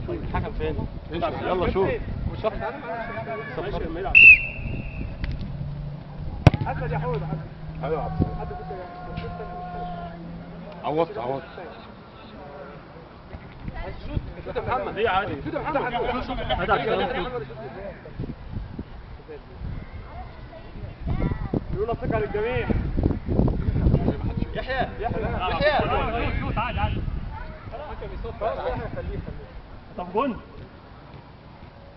الحكم فين؟ يلا شوف. اسد يا حود. ايوه عوضت شوت محمد. دي عادي. شوت محمد. يقول ثقة للجميع. يحيى شوت عادي. طب جون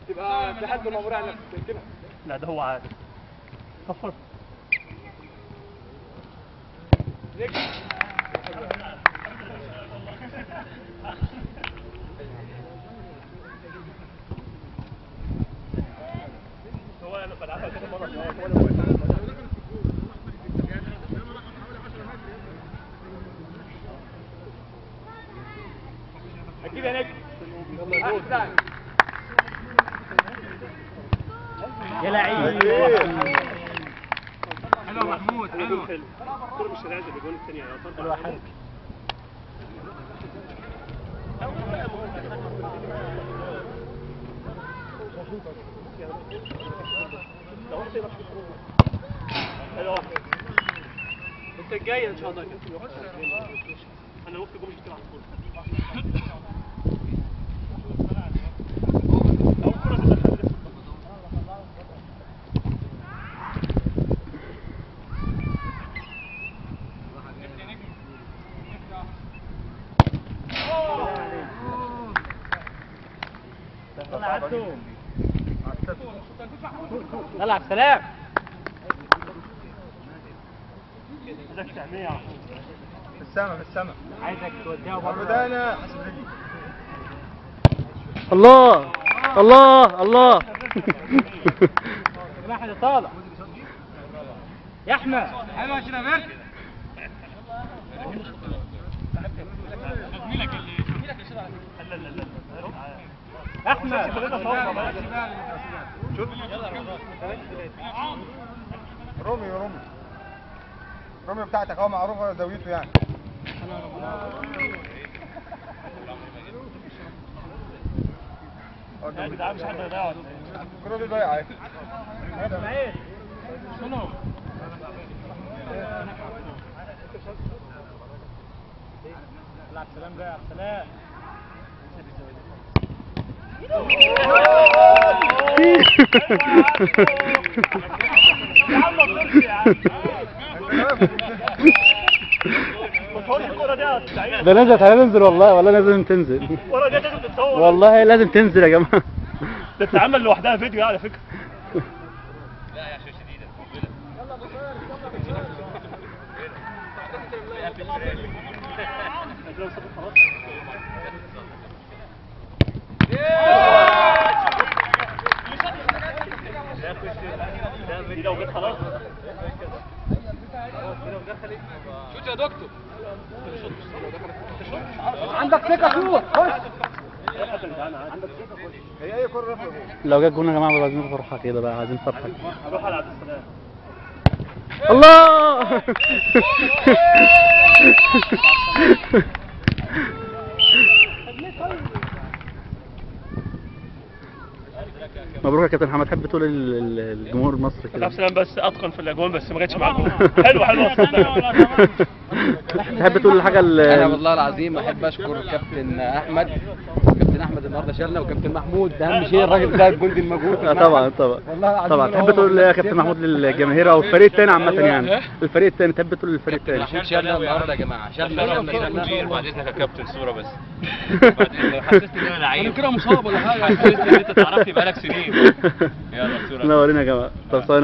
تبقى في حد مأمور على نفسك كده. لا ده هو عادي. صفر هو انا بلعبها كده مره اكيد يا نجم. يا لعيب. حلو محمود حلو. الكرة مش راجع بالجون الثاني يا طارق. حلوة حلو. انت الجاي ان شاء الله كده. انا وقت جون مش بتلعب كورة. او كرة تدخل. العب سلام. عايزك تعميه على طول. في السما. عايزك توديها بره. بدانا. الله الله الله. يا احمد طالع. يا احمد. حلو يا شنبات. احمد. شوف روميو بتاعتك اهو معروفه زاويته يعني. يا جدعان مش حد يضيع. الكرة دي ضايعه اهي. شنو؟ العب سلام بقى. سلام. يا عم ما تقولش يا عم. ما تقولش الكرة دي يا سعيد. ده نزلت هننزل والله لازم تنزل. الكرة دي لازم تتصور. والله لازم تنزل يا جماعة. ده تتعمل لوحدها فيديو على فكرة. لا يا عشان شديدة. دي لو جت خلاص. شوت يا دكتور. عندك ثقة شوت. خش. هي اي كرة رفع. لو جت جون يا جماعة عايزين فرحة كده بقى. عايزين فرحة. روح على عبد السلام. الله. مبروك يا كابتن محمد. تحب تقول الجمهور المصري كده؟ عبد السلام بس اتقن في الاجوان بس ما جاتش معاه. حلو تحب تقول حاجة انا والله العظيم احب اشكر كابتن احمد. كابتن احمد النهارده شالنا، وكابتن محمود ده اهم شيء. الراجل ده جند المجهود. طبعا طبعا. تحب تقول يا كابتن محمود للجماهير او الفريق الثاني عامة يعني؟ الفريق الثاني تحب تقول للفريق الثاني؟ محمود شالنا النهارده يا جماعه. شالنا بعد اذنك يا كابتن صورة بس. بعد اذنك حسستني ان انا لعيب. انا كده مصاب ولا حاجه. حسستني ان انت تعرفني بقالك سنين. يلا صورة. نورينا يا جماعة. طب